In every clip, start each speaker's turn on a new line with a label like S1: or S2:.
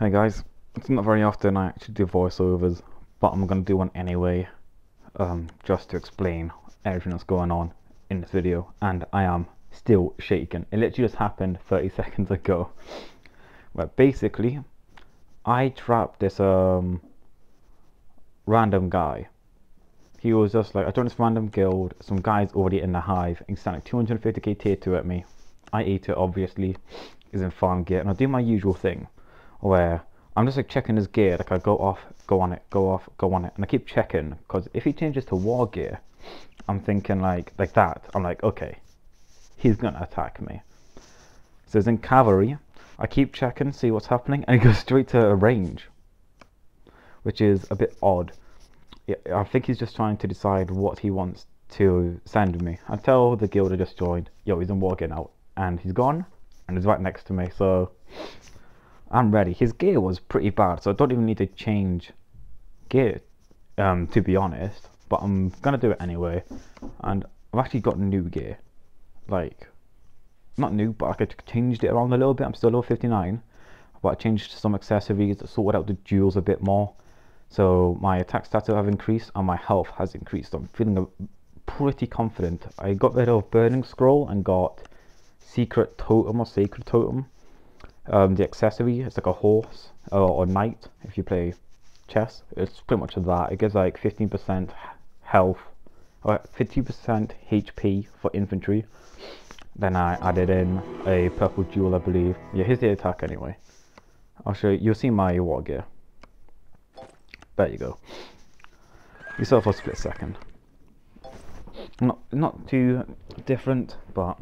S1: Hey guys, it's not very often I actually do voiceovers, but I'm gonna do one anyway, just to explain everything that's going on in this video, and I am still shaking. It literally just happened 30 seconds ago. But basically, I trapped this random guy. He was just like, I joined this random guild, some guy's already in the hive, and he sent like 250k tier 2 at me. I ate it obviously, he's in farm gear, and I do my usual thing where I'm just like checking his gear, like I go off, go on it, go off, go on it, and I keep checking, because if he changes to war gear, I'm thinking like that, I'm like, okay, he's gonna attack me. So it's in cavalry, I keep checking, see what's happening, and he goes straight to a range, which is a bit odd. I think he's just trying to decide what he wants to send me. I tell the guild I just joined, yo, he's in war gear now, and he's gone, and he's right next to me, so I'm ready. His gear was pretty bad, so I don't even need to change gear, to be honest. But I'm gonna do it anyway. And I've actually got new gear. Like, not new, but I could changed it around a little bit. I'm still level 59, but I changed some accessories, sorted out the jewels a bit more. So my attack stats have increased and my health has increased. I'm feeling pretty confident. I got rid of Burning Scroll and got Secret Totem or Sacred Totem. The accessory is like a horse or knight if you play chess. It's pretty much that. It gives like 15% health or 50% HP for infantry. Then I added in a purple jewel, I believe. Yeah, here's the attack anyway. I'll show you. You'll see my war gear. There you go. You saw it for a split second. Not too different, but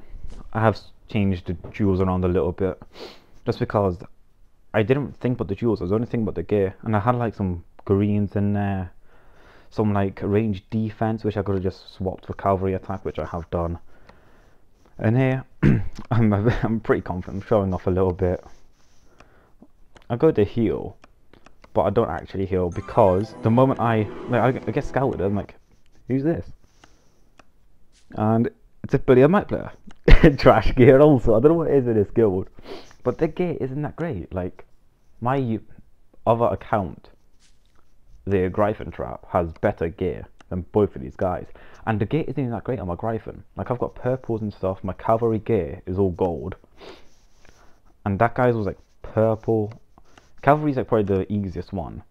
S1: I have changed the jewels around a little bit. Just because I didn't think about the jewels, I was only thinking about the gear, and I had like some greens in there, some like range defense, which I could have just swapped for cavalry attack, which I have done. And here, I'm pretty confident. I'm showing off a little bit. I go to heal, but I don't actually heal because the moment I get scouted, I'm like, who's this? And it's a Billy Mike player. Trash gear also. I don't know what it is in this guild. But their gear isn't that great. Like, my other account, the Gryphon Trap, has better gear than both of these guys. And the gear isn't even that great on my Gryphon. Like, I've got purples and stuff. My cavalry gear is all gold. And that guy's was like purple. Cavalry's like probably the easiest one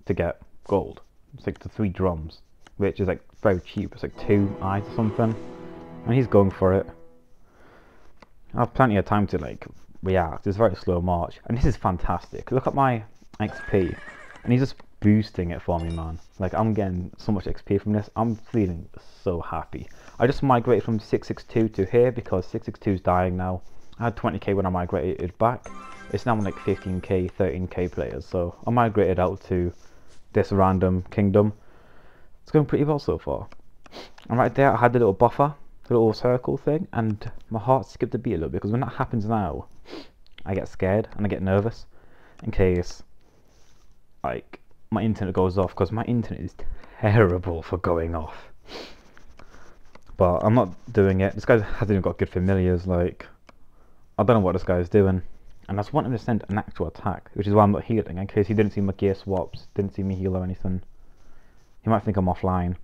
S1: to get gold. It's like the 3 drums, which is like very cheap. It's like 2 eyes or something. And he's going for it. I have plenty of time to like react. It's a very slow march, and this is fantastic. Look at my XP, and he's just boosting it for me, man. Like, I'm getting so much XP from this. I'm feeling so happy. I just migrated from 662 to here because 662 is dying now. I had 20k when I migrated back. It's now like 15k, 13k players, so I migrated out to this random kingdom. It's going pretty well so far. And right there I had the little buffer, the little circle thing, and my heart skipped a beat a little bit because when that happens now, I get scared and I get nervous in case like my internet goes off, because my internet is terrible for going off. But I'm not doing it. This guy hasn't even got good familiars. Like, I don't know what this guy is doing, and I just want him to send an actual attack, which is why I'm not healing, in case he didn't see my gear swaps, didn't see me heal or anything. He might think I'm offline.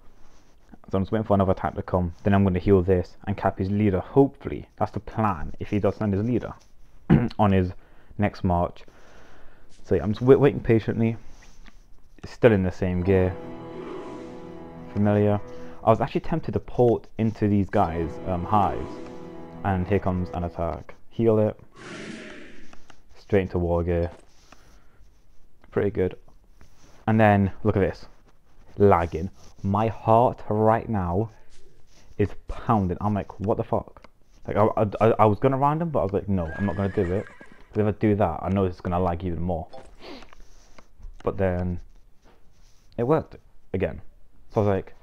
S1: So I'm just waiting for another attack to come. Then I'm going to heal this and cap his leader. Hopefully, that's the plan, if he does send his leader on his next march. So yeah, I'm just waiting patiently. It's still in the same gear. Familiar. I was actually tempted to port into these guys' hives. And here comes an attack. Heal it. Straight into war gear. Pretty good. And then, look at this. Lagging. My heart right now is pounding. I'm like, what the fuck? Like, I was gonna random, but I was like, no, I'm not gonna do it. Because if I do that, I know it's gonna lag even more. But then it worked again. So I was like,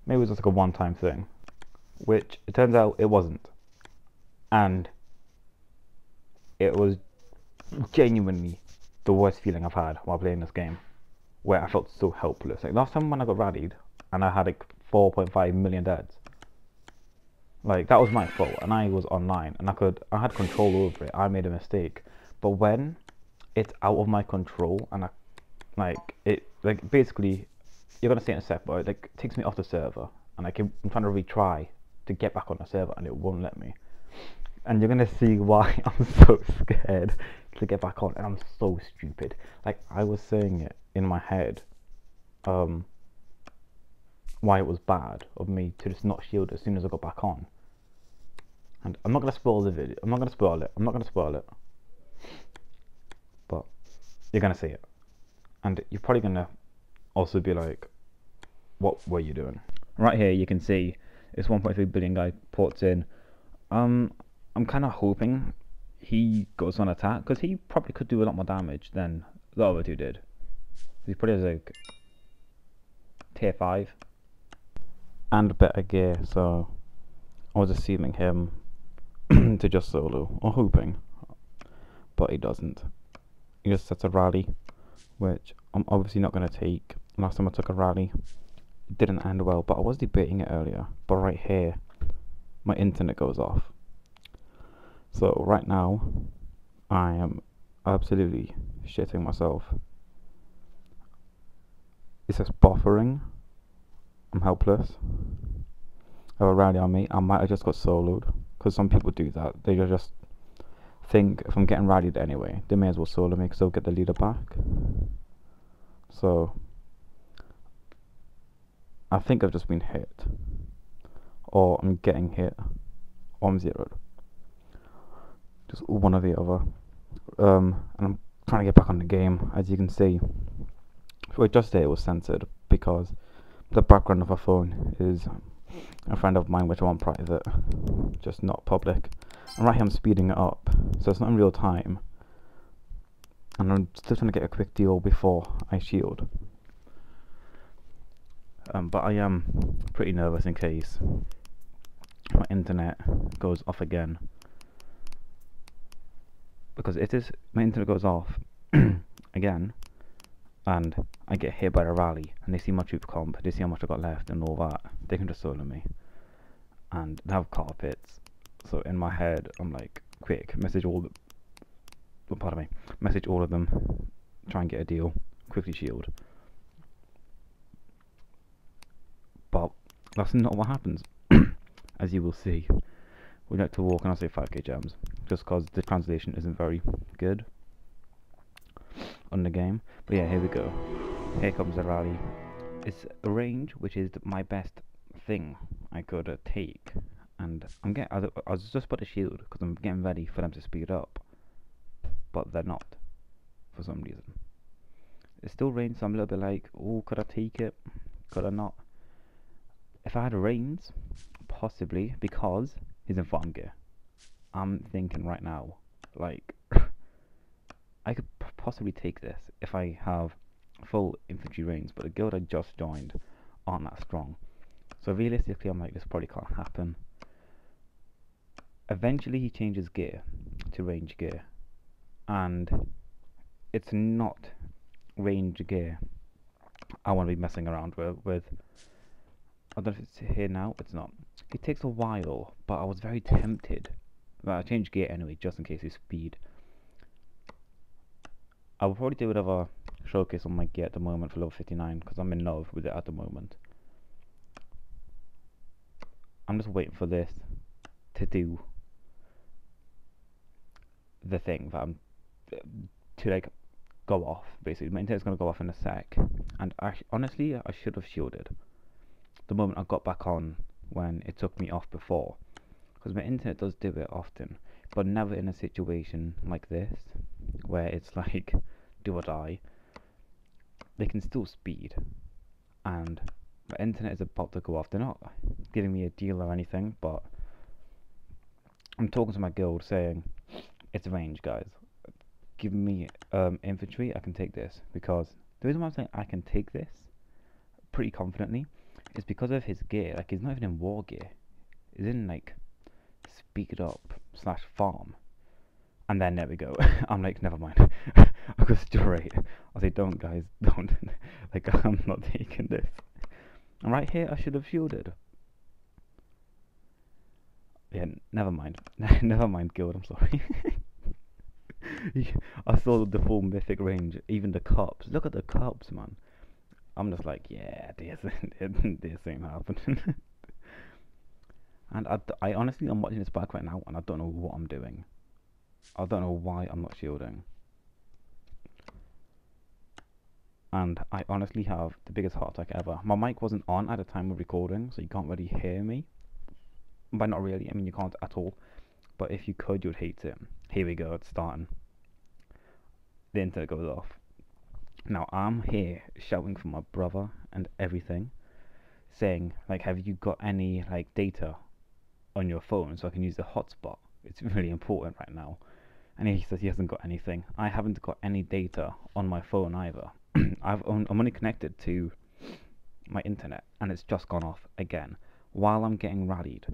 S1: maybe it was just like a one-time thing, which it turns out it wasn't. And it was genuinely the worst feeling I've had while playing this game, where I felt so helpless. Like last time when I got rallied and I had like 4.5 million deads, like that was my fault, and I was online and I had control over it. I made a mistake, but when it's out of my control, and like basically, you're gonna see in a sec, but it takes me off the server, and I'm trying to retry to get back on the server, and it won't let me. And you're gonna see why I'm so scared to get back on, and I'm so stupid. Like, I was saying it in my head, why it was bad of me to just not shield as soon as I got back on. And I'm not gonna spoil the video. I'm not gonna spoil it. But you're gonna see it, and you're probably gonna also be like, what were you doing? Right here you can see this 1.3 billion guy ports in. I'm kind of hoping he goes on attack, because he probably could do a lot more damage than the other two did. He probably has like tier 5 and better gear, so I was assuming him to just solo, or hoping, but he doesn't. He just sets a rally, which I'm obviously not going to take. Last time I took a rally, it didn't end well, but I was debating it earlier. But right here, my internet goes off. So right now, I am absolutely shitting myself. It says buffering. I'm helpless. I have a rally on me. I might have just got soloed, because some people do that. They just think if I'm getting rallied anyway, they may as well solo me because they'll get the leader back. So I think I've just been hit, or I'm getting hit, or I'm zeroed. Just one or the other. And I'm trying to get back on the game. As you can see, well, just there it was censored because the background of a phone is a friend of mine, which I want private, just not public. And right here I'm speeding it up, so it's not in real time, and I'm still trying to get a quick deal before I shield. But I am pretty nervous in case my internet goes off again, because my internet goes off again, and I get hit by a rally, and they see my troop comp, they see how much I got left and all that, they can just solo me, and they have carpets. So in my head, I'm like, quick, message all of them, try and get a deal, quickly shield. But that's not what happens, as you will see. We like to walk, and I'll say 5k gems, just because the translation isn't very good on the game. But yeah, here we go. Here comes the rally. It's a range, which is my best thing I could take. And I was just about to shield because I'm getting ready for them to speed up, but they're not for some reason. It's still range, so I'm a little bit like, oh, could I take it? Could I not? If I had reins, possibly, because he's in farm gear. I'm thinking right now, like, I could possibly take this if I have full infantry reins, but the guild I just joined aren't that strong. So realistically, I'm like, this probably can't happen. Eventually he changes gear to range gear, and it's not range gear I want to be messing around with. I don't know if it's here now, it's not. It takes a while, but I was very tempted. But I changed gear anyway, just in case his speed. I will probably do whatever showcase on my gear at the moment for level 59, because I'm in love with it at the moment. I'm just waiting for this to do the thing that I'm to like go off. Basically, my internet's gonna go off in a sec, and honestly, I should have shielded the moment I got back on when it took me off before, because my internet does do it often, but never in a situation like this where it's like do or die. They can still speed, and my internet is about to go off. They're not giving me a deal or anything, but I'm talking to my guild saying, it's range, guys. Give me infantry, I can take this. Because the reason why I'm saying I can take this pretty confidently is because of his gear. Like, he's not even in war gear. He's in like speed up / farm. And then there we go. I'm like, never mind. I go straight. I say, don't, guys, don't. Like, I'm not taking this. And right here, I should have shielded. Yeah, never mind. Never mind, guild, I'm sorry. I saw the full mythic range, even the cups. Look at the cups, man. I'm just like, yeah, this ain't happening. And I honestly, I'm watching this back right now, and I don't know what I'm doing. I don't know why I'm not shielding. And I honestly have the biggest heart attack ever. My mic wasn't on at the time of recording, so you can't really hear me. But not really, I mean you can't at all. But if you could, you'd hate it. Here we go, it's starting. The internet goes off. Now I'm here shouting for my brother and everything, saying like, have you got any like data on your phone so I can use the hotspot? It's really important right now. And he says he hasn't got anything. I haven't got any data on my phone either. I'm only connected to my internet, and it's just gone off again while I'm getting rallied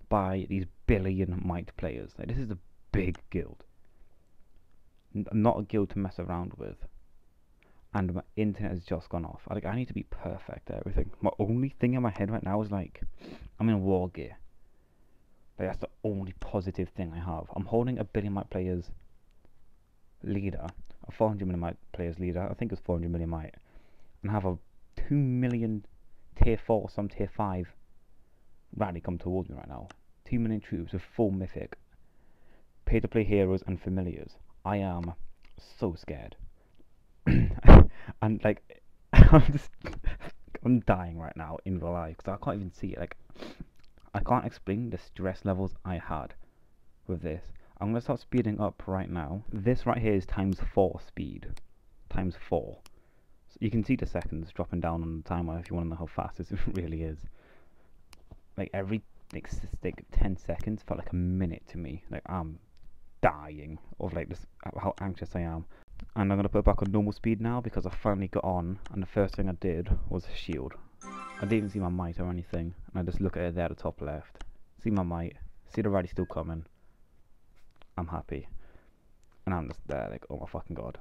S1: by these billion might players. Like, this is a big guild, not a guild to mess around with. And my internet has just gone off. Like, I need to be perfect at everything. My only thing in my head right now is like, I'm in war gear. Like, that's the only positive thing I have. I'm holding a billion might players leader, a 400 million might players leader. I think it's 400 million might, and have a 2 million tier 4, some tier 5 rally come towards me right now. 2 million troops with full mythic, pay to play heroes and familiars. I am so scared. And like, I'm dying right now in real life because I can't even see it. Like, I can't explain the stress levels I had with this. I'm going to start speeding up right now. This right here is ×4 speed. ×4. So you can see the seconds dropping down on the timer if you want to know how fast this really is. Like, every like 10 seconds felt like a minute to me. Like, I'm dying of like this, how anxious I am. And I'm going to put it back on normal speed now because I finally got on, and the first thing I did was shield. I didn't even see my might or anything, and I just look at it there at the top left. See my might, see the rally still coming. I'm happy. And I'm just there like, oh my fucking god.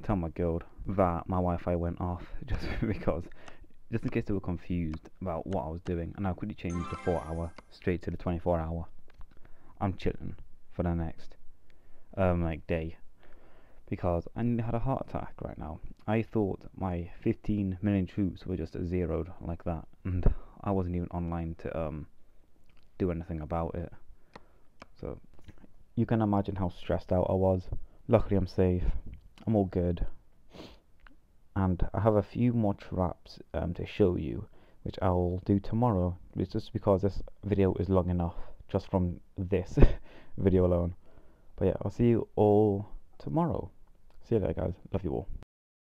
S1: Tell my guild that my Wi-Fi went off just because, just in case they were confused about what I was doing, and I quickly changed the 4-hour straight to the 24-hour. I'm chilling for the next like day, because I nearly had a heart attack right now. I thought my 15 million troops were just zeroed like that, and I wasn't even online to do anything about it. So you can imagine how stressed out I was. Luckily I'm safe, I'm all good, and I have a few more traps to show you, which I'll do tomorrow. It's just because this video is long enough just from this video alone. But yeah, I'll see you all tomorrow. See you later guys, love you all.